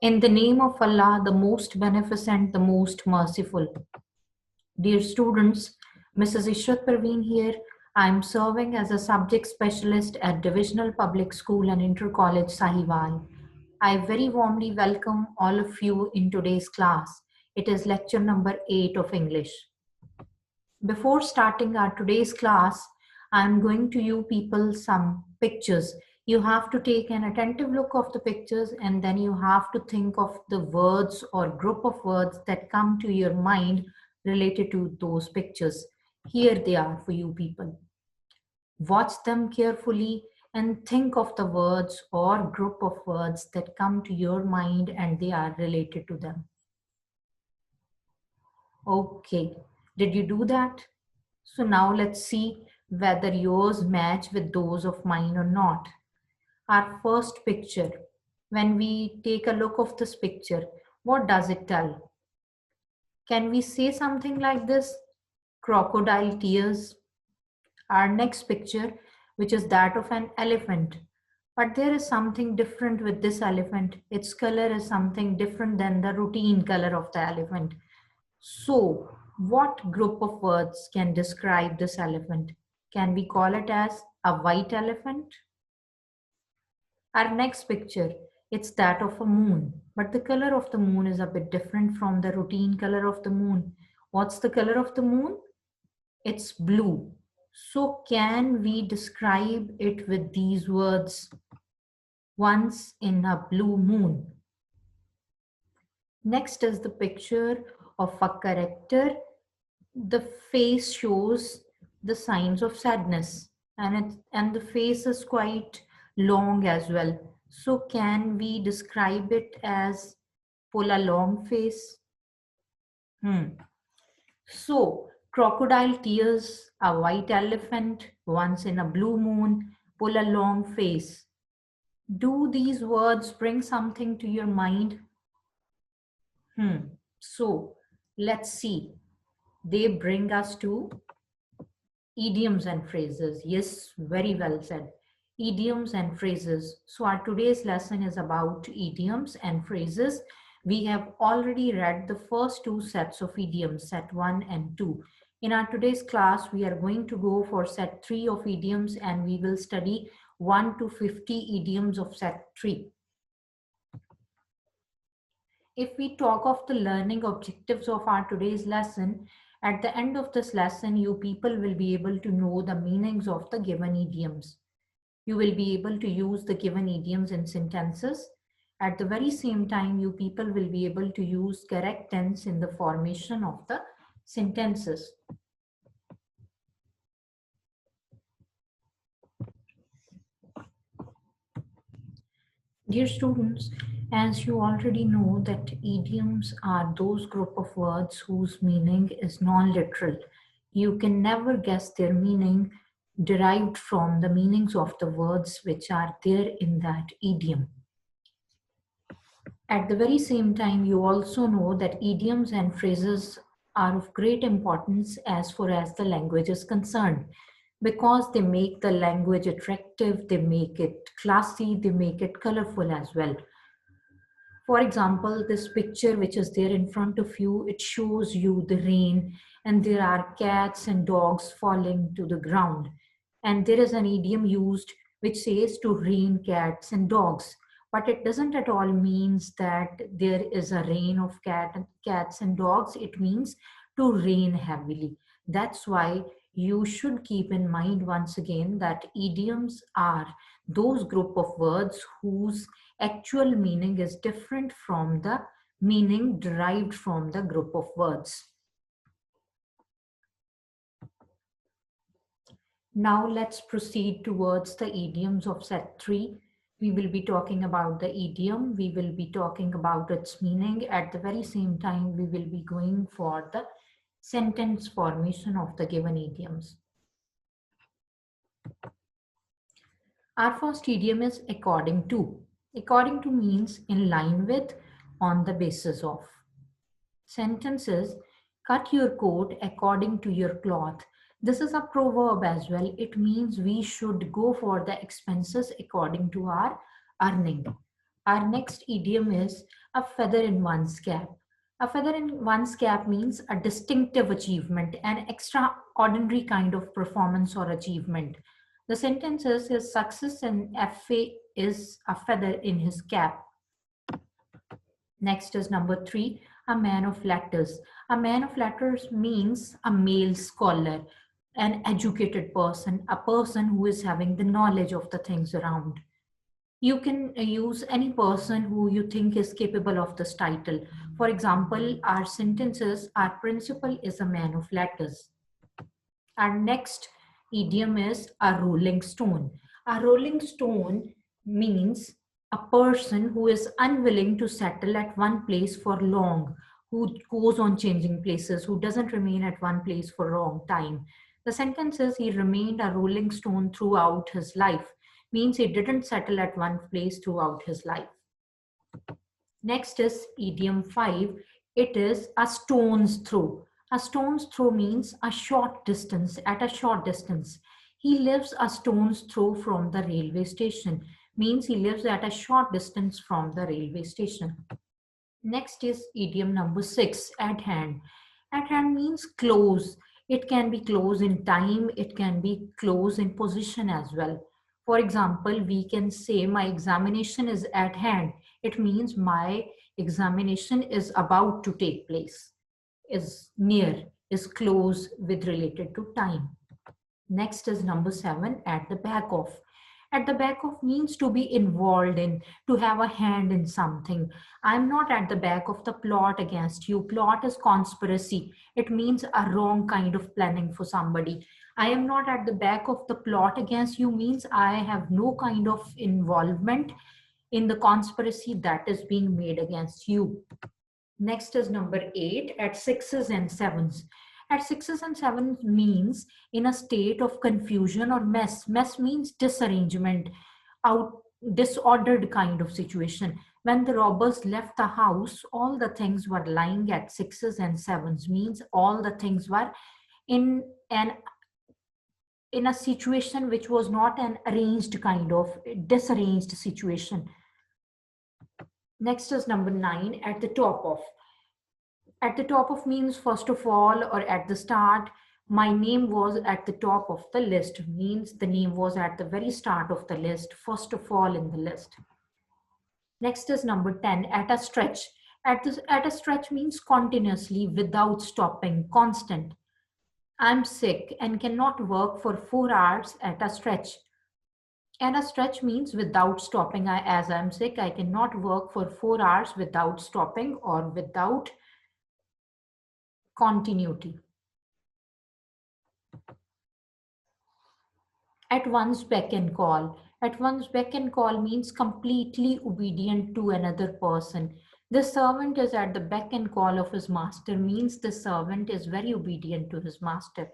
In the name of Allah, the most beneficent, the most merciful. Dear students, Mrs. Ishrat Perveen here. I am serving as a subject specialist at Divisional Public School and Inter-College Sahiwal. I very warmly welcome all of you in today's class. It is lecture number 8 of English. Before starting our today's class, I am going to you people some pictures. You have to take an attentive look of the pictures and then you have to think of the words or group of words that come to your mind related to those pictures. Here they are for you people. Watch them carefully and think of the words or group of words that come to your mind and they are related to them. Okay, did you do that? So now let's see whether yours match with those of mine or not. Our first picture, when we take a look of this picture, what does it tell? Can we say something like this? Crocodile tears. Our next picture, which is that of an elephant. But there is something different with this elephant. Its color is something different than the routine color of the elephant. So, what group of words can describe this elephant? Can we call it as a white elephant? Our next picture, it's that of a moon. But the color of the moon is a bit different from the routine color of the moon. What's the color of the moon? It's blue. So can we describe it with these words? Once in a blue moon. Next is the picture of a character. The face shows the signs of sadness and the face is quite long as well. So can we describe it as pull a long face? So crocodile tears, a white elephant, once in a blue moon, pull a long face. Do these words bring something to your mind? So let's see. They bring us to idioms and phrases. Yes, very well said. Idioms and phrases. So our today's lesson is about idioms and phrases. We have already read the first two sets of idioms, set 1 and 2. In our today's class, we are going to go for set 3 of idioms and we will study 1 to 50 idioms of set 3. If we talk of the learning objectives of our today's lesson, at the end of this lesson, you people will be able to know the meanings of the given idioms. You will be able to use the given idioms in sentences. At the very same time, you people will be able to use correct tense in the formation of the sentences. Dear students, as you already know that idioms are those group of words whose meaning is non-literal. You can never guess their meaning derived from the meanings of the words which are there in that idiom. At the very same time, you also know that idioms and phrases are of great importance as far as the language is concerned, because they make the language attractive, they make it classy, they make it colorful as well. For example, this picture which is there in front of you, it shows you the rain and there are cats and dogs falling to the ground. And there is an idiom used which says to rain cats and dogs. But it doesn't at all means that there is a rain of cats and dogs. It means to rain heavily. That's why you should keep in mind once again that idioms are those group of words whose actual meaning is different from the meaning derived from the group of words. Now let's proceed towards the idioms of set 3. We will be talking about the idiom, we will be talking about its meaning. At the very same time, we will be going for the sentence formation of the given idioms. Our first idiom is according to. According to means in line with, on the basis of. Sentences, cut your coat according to your cloth. This is a proverb as well. It means we should go for the expenses according to our earning. Our next idiom is a feather in one's cap. A feather in one's cap means a distinctive achievement, an extraordinary kind of performance or achievement. The sentence is his success in FA is a feather in his cap. Next is number 3, a man of letters. A man of letters means a male scholar, an educated person, a person who is having the knowledge of the things around. You can use any person who you think is capable of this title. For example, our sentences, our principal is a man of letters. Our next idiom is a rolling stone. A rolling stone means a person who is unwilling to settle at one place for long, who goes on changing places, who doesn't remain at one place for a long time. The sentence is he remained a rolling stone throughout his life, means he didn't settle at one place throughout his life. Next is idiom 5. It is a stone's throw. A stone's throw means a short distance, at a short distance. He lives a stone's throw from the railway station, means he lives at a short distance from the railway station. Next is idiom number 6, at hand. At hand means close. It can be close in time, it can be close in position as well. For example, we can say my examination is at hand. It means my examination is about to take place, is near, is close with related to time. Next is number 7, at the back of. At the back of means to be involved in, to have a hand in something. I'm not at the back of the plot against you. Plot is conspiracy. It means a wrong kind of planning for somebody. I am not at the back of the plot against you means I have no kind of involvement in the conspiracy that is being made against you. Next is number 8, at sixes and sevens. At sixes and sevens means in a state of confusion or mess. Mess means disarrangement, out disordered kind of situation. When the robbers left the house, all the things were lying at sixes and sevens, means all the things were in an in a situation which was not an arranged kind of disarranged situation. Next is number 9, at the top of. At the top of means first of all or at the start. My name was at the top of the list means the name was at the very start of the list, first of all in the list. Next is number 10, at a stretch. At a stretch means continuously, without stopping, constant. I'm sick and cannot work for 4 hours at a stretch. At a stretch means without stopping. As I'm sick, I cannot work for 4 hours without stopping or without continuity. At one's beck and call. At one's beck and call means completely obedient to another person. The servant is at the beck and call of his master means the servant is very obedient to his master.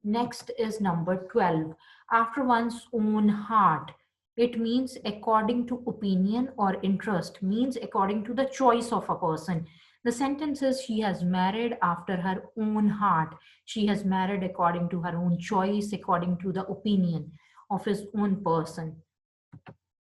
Next is number 12, after one's own heart. It means according to opinion or interest, means according to the choice of a person. The sentence is she has married after her own heart. She has married according to her own choice, according to the opinion of his own person.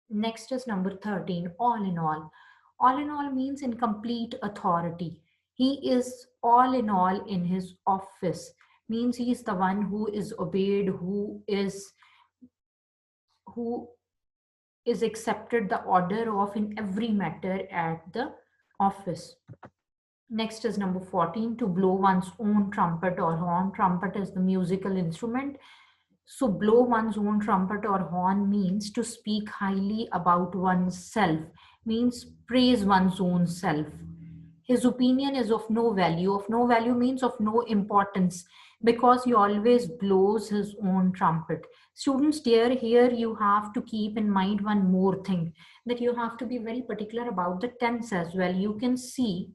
Next is number 13, all in all. All in all means in complete authority. He is all in all in his office, means he is the one who is obeyed, who is accepted the order of in every matter at the office. Next is number 14, to blow one's own trumpet or horn. Trumpet is the musical instrument. So blow one's own trumpet or horn means to speak highly about oneself, means praise one's own self. His opinion is of no value. Of no value means of no importance, because he always blows his own trumpet. Students, dear, here you have to keep in mind one more thing, that you have to be very particular about the tense as well. You can see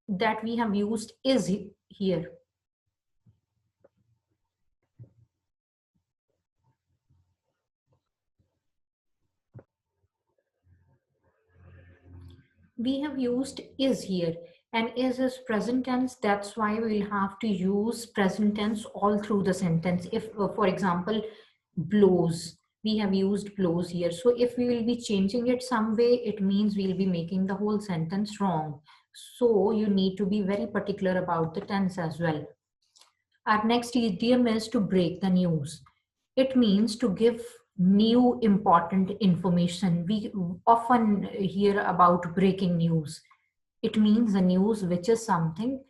that we have used is here. We have used is here, and is present tense. That's why we'll have to use present tense all through the sentence. If for example, blows We have used blows here. So if we will be changing it some way, it means we'll be making the whole sentence wrong. So you need to be very particular about the tense as well. Our next idiom is to break the news. It means to give new important information. We often hear about breaking news. It means the news which is something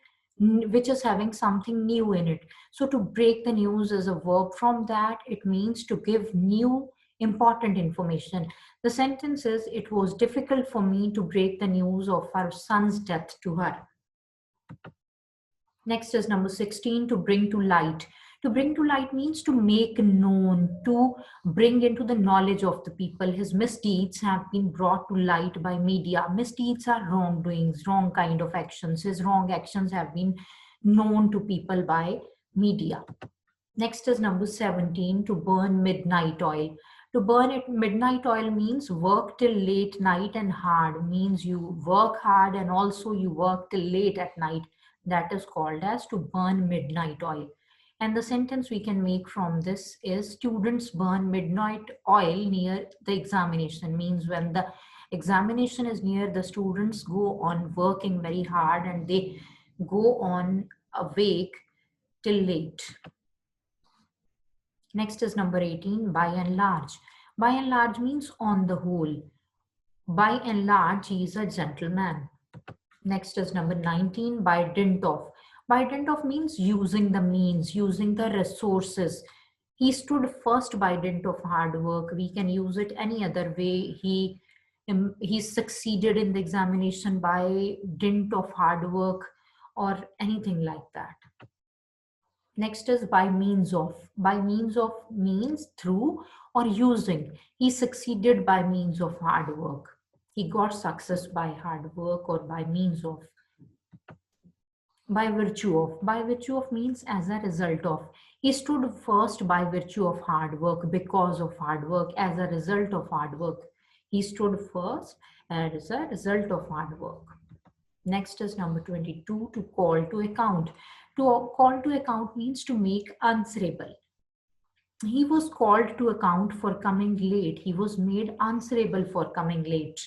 which is having something new in it. So to break the news is a verb from that. It means to give new important information. The sentence is, it was difficult for me to break the news of our son's death to her. Next is number 16, to bring to light. To bring to light means to make known, to bring into the knowledge of the people. His misdeeds have been brought to light by media. Misdeeds are wrongdoings, wrong kind of actions. His wrong actions have been known to people by media. Next is number 17, to burn midnight oil. To burn it midnight oil means work till late night and hard, means you work hard and also you work till late at night. That is called as to burn midnight oil. And the sentence we can make from this is, students burn midnight oil near the examination, means when the examination is near, the students go on working very hard and they go on awake till late. Next is number 18, by and large. By and large means on the whole. By and large, he is a gentleman. Next is number 19, by dint of. By dint of means using the means, using the resources. He stood first by dint of hard work. We can use it any other way. He succeeded in the examination by dint of hard work or anything like that. Next is by means of. By means of means through or using. He succeeded by means of hard work. He got success by hard work or by means of. By virtue of. By virtue of means as a result of. He stood first by virtue of hard work, because of hard work, as a result of hard work. He stood first as a result of hard work. Next is number 22, to call to account. To call to account means to make answerable. He was called to account for coming late. He was made answerable for coming late.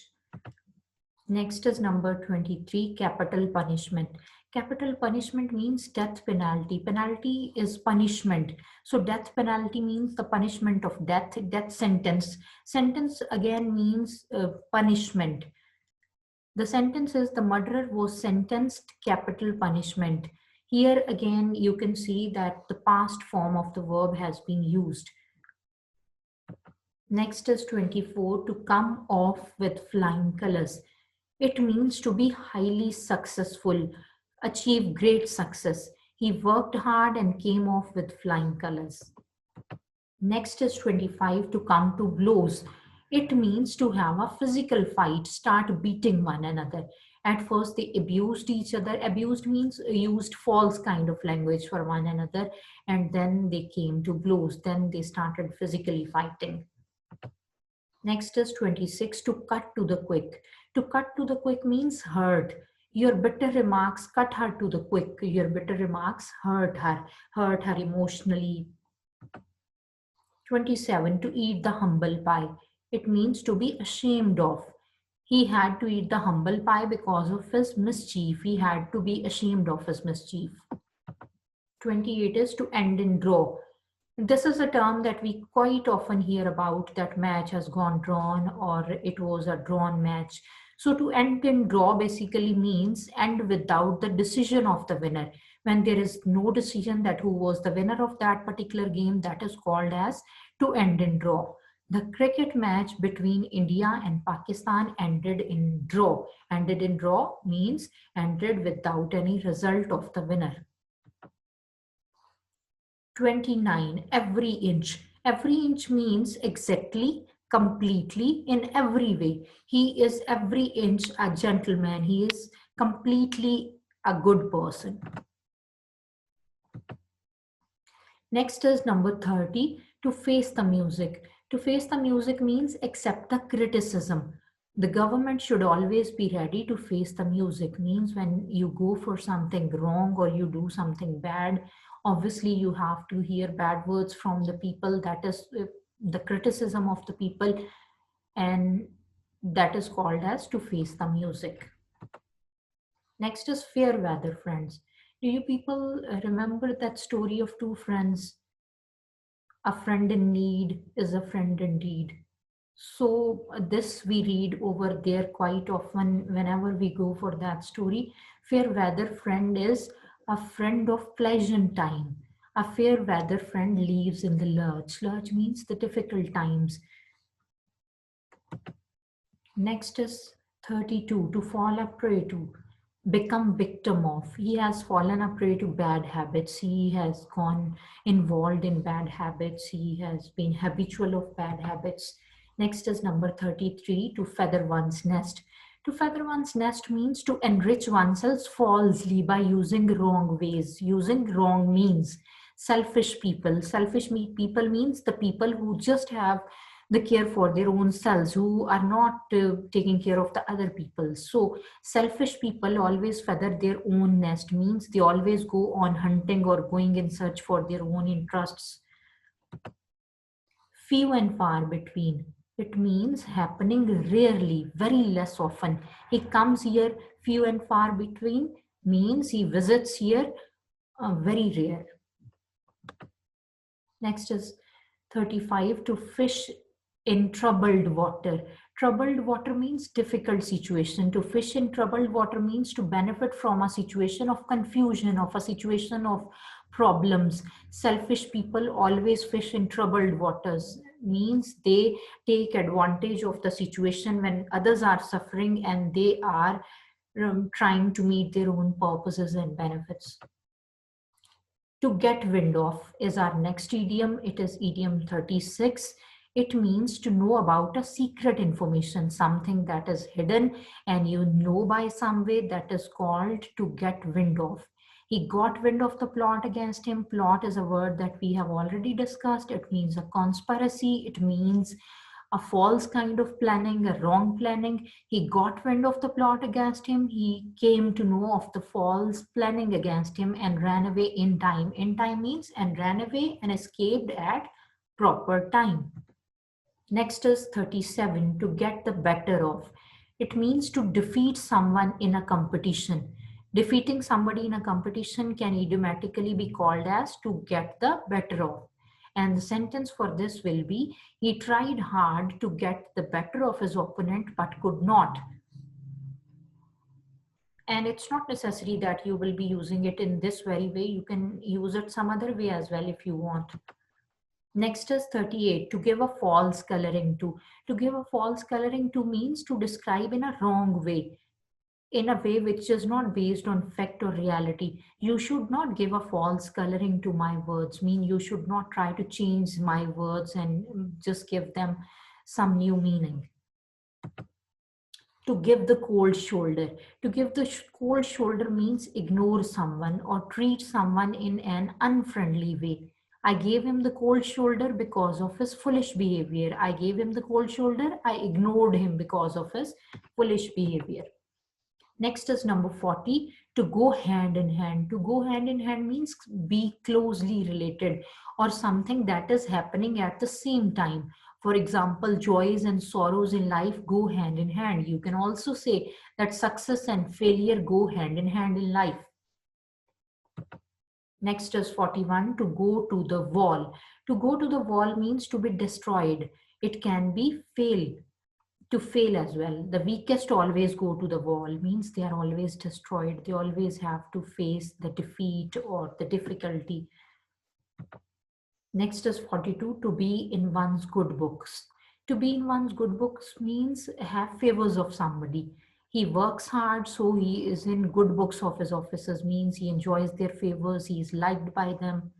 Next is number 23, capital punishment. Capital punishment means death penalty. Penalty is punishment. So death penalty means the punishment of death. Death sentence. Sentence again means punishment. The sentence is, the murderer was sentenced capital punishment. Here again, you can see that the past form of the verb has been used. Next is 24, to come off with flying colors. It means to be highly successful, achieve great success. He worked hard and came off with flying colors. Next is 25, to come to blows. It means to have a physical fight, start beating one another. At first they abused each other. Abused means used false kind of language for one another, and then they came to blows. Then they started physically fighting. Next is 26, to cut to the quick. To cut to the quick means hurt. Your bitter remarks cut her to the quick. Your bitter remarks hurt her emotionally. 27, to eat the humble pie. It means to be ashamed of. He had to eat the humble pie because of his mischief. He had to be ashamed of his mischief. 28 is to end in draw. This is a term that we quite often hear about, that match has gone drawn or it was a drawn match. So to end in draw basically means end without the decision of the winner. When there is no decision that who was the winner of that particular game, that is called as to end in draw. The cricket match between India and Pakistan ended in draw. Ended in draw means ended without any result of the winner. 29, every inch. Every inch means exactly, completely, in every way. He is every inch a gentleman. He is completely a good person. Next is number 30, to face the music. To face the music means accept the criticism. The government should always be ready to face the music. Means when you go for something wrong or you do something bad, obviously you have to hear bad words from the people. That is the criticism of the people, and that is called as to face the music. Next is fair weather friends. Do you people remember that story of two friends? A friend in need is a friend indeed. So this we read over there quite often whenever we go for that story. Fair weather friend is a friend of pleasant time. A fair weather friend lives in the lurch. Lurch means the difficult times. Next is 32, to fall a prey to, become victim of. He has fallen a prey to bad habits. He has gone involved in bad habits. He has been habitual of bad habits. Next is number 33, to feather one's nest. To feather one's nest means to enrich oneself falsely by using wrong ways, using wrong means. Selfish people. People means the people who just have the care for their own selves, who are not taking care of the other people. So selfish people always feather their own nest, means they always go on hunting or going in search for their own interests. Few and far between, it means happening rarely, very less often. He comes here, few and far between means he visits here, very rare. Next is 35, to fish in troubled water. Troubled water means difficult situation. To fish in troubled water means to benefit from a situation of confusion, of a situation of problems. Selfish people always fish in troubled waters, means they take advantage of the situation when others are suffering and they are trying to meet their own purposes and benefits. To get wind of is our next idiom. It is idiom 36. It means to know about a secret information, something that is hidden and you know by some way, that is called to get wind of. He got wind of the plot against him. Plot is a word that we have already discussed. It means a conspiracy. It means a false kind of planning, a wrong planning. He got wind of the plot against him. He came to know of the false planning against him and ran away in time. In time means and ran away and escaped at proper time. Next is 37, to get the better of. It means to defeat someone in a competition. Defeating somebody in a competition can idiomatically be called as to get the better of. And the sentence for this will be, he tried hard to get the better of his opponent but could not. And it's not necessary that you will be using it in this very way. You can use it some other way as well if you want. Next is 38, to give a false coloring to. To give a false coloring to means to describe in a wrong way, in a way which is not based on fact or reality. You should not give a false coloring to my words, mean you should not try to change my words and just give them some new meaning. To give the cold shoulder. To give the cold shoulder means ignore someone or treat someone in an unfriendly way. I gave him the cold shoulder because of his foolish behavior. I gave him the cold shoulder. I ignored him because of his foolish behavior. Next is number 40, to go hand in hand. To go hand in hand means be closely related or something that is happening at the same time. For example, joys and sorrows in life go hand in hand. You can also say that success and failure go hand in hand in life. Next is 41, to go to the wall. To go to the wall means to be destroyed. It can be to fail as well. The weakest always go to the wall, means they are always destroyed. They always have to face the defeat or the difficulty. Next is 42, to be in one's good books. To be in one's good books means have favors of somebody. He works hard, so he is in good books of his officers, means he enjoys their favors, he is liked by them.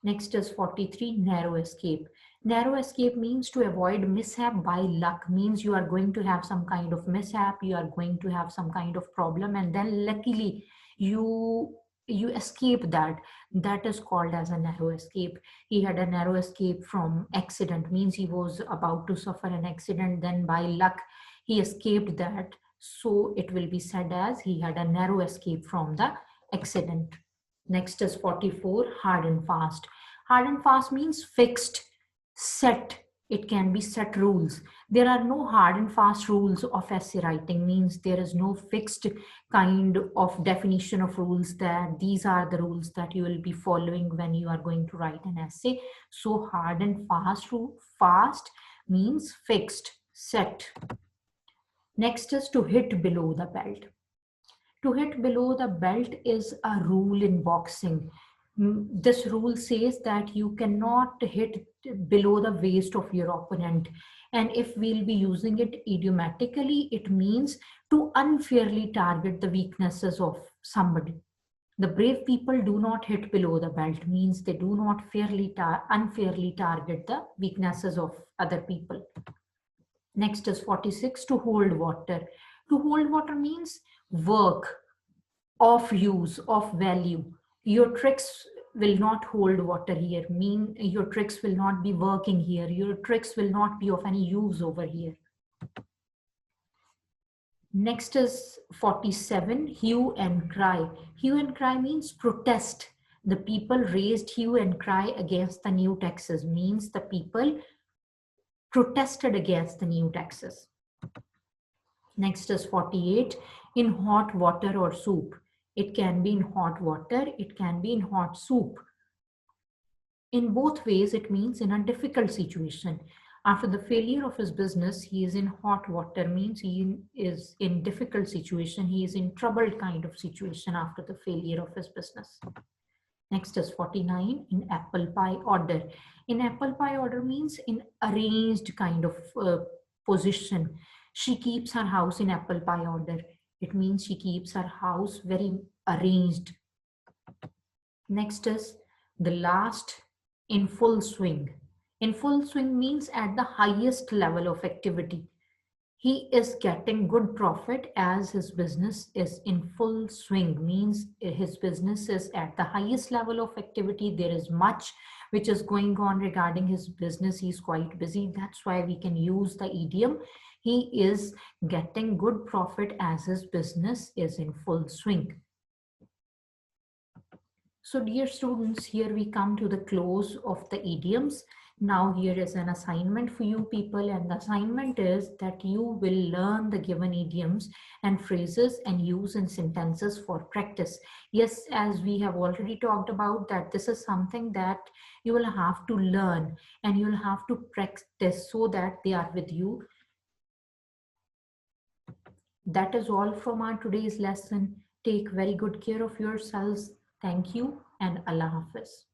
Next is 43, narrow escape. Narrow escape means to avoid mishap by luck, means you are going to have some kind of mishap, you are going to have some kind of problem, and then luckily you escape that. That is called as a narrow escape. He had a narrow escape from accident, means he was about to suffer an accident, then by luck he escaped that. So it will be said as he had a narrow escape from the accident. Next is 44, hard and fast. Hard and fast means fixed. Set, it can be set rules. There are no hard and fast rules of essay writing, means there is no fixed kind of definition of rules that these are the rules that you will be following when you are going to write an essay. So hard and fast rule, fast means fixed, set. Next is to hit below the belt. To hit below the belt is a rule in boxing. This rule says that you cannot hit below the waist of your opponent. And if we'll be using it idiomatically, it means to unfairly target the weaknesses of somebody. The brave people do not hit below the belt, means they do not unfairly target the weaknesses of other people. Next is 46, to hold water. To hold water means work, of use, of value. Your tricks will not hold water here, mean your tricks will not be working here, your tricks will not be of any use over here. Next is 47, hue and cry. Hue and cry means protest. The people raised hue and cry against the new taxes, means the people protested against the new taxes. Next is 48, in hot water or soup. It can be in hot water, it can be in hot soup. In both ways, it means in a difficult situation. After the failure of his business, he is in hot water, means he is in difficult situation. He is in troubled kind of situation after the failure of his business. Next is 49, in apple pie order. In apple pie order means in arranged kind of position. She keeps her house in apple pie order. It means she keeps her house very arranged. Next is the last, in full swing. In full swing means at the highest level of activity. He is getting good profit as his business is in full swing, means his business is at the highest level of activity. There is much which is going on regarding his business. He's quite busy. That's why we can use the idiom, he is getting good profit as his business is in full swing. So dear students, here we come to the close of the idioms. Now here is an assignment for you people, and the assignment is that you will learn the given idioms and phrases and use in sentences for practice. Yes, as we have already talked about, that this is something that you will have to learn and you will have to practice so that they are with you. That is all from our today's lesson. Take very good care of yourselves. Thank you and Allah Hafiz.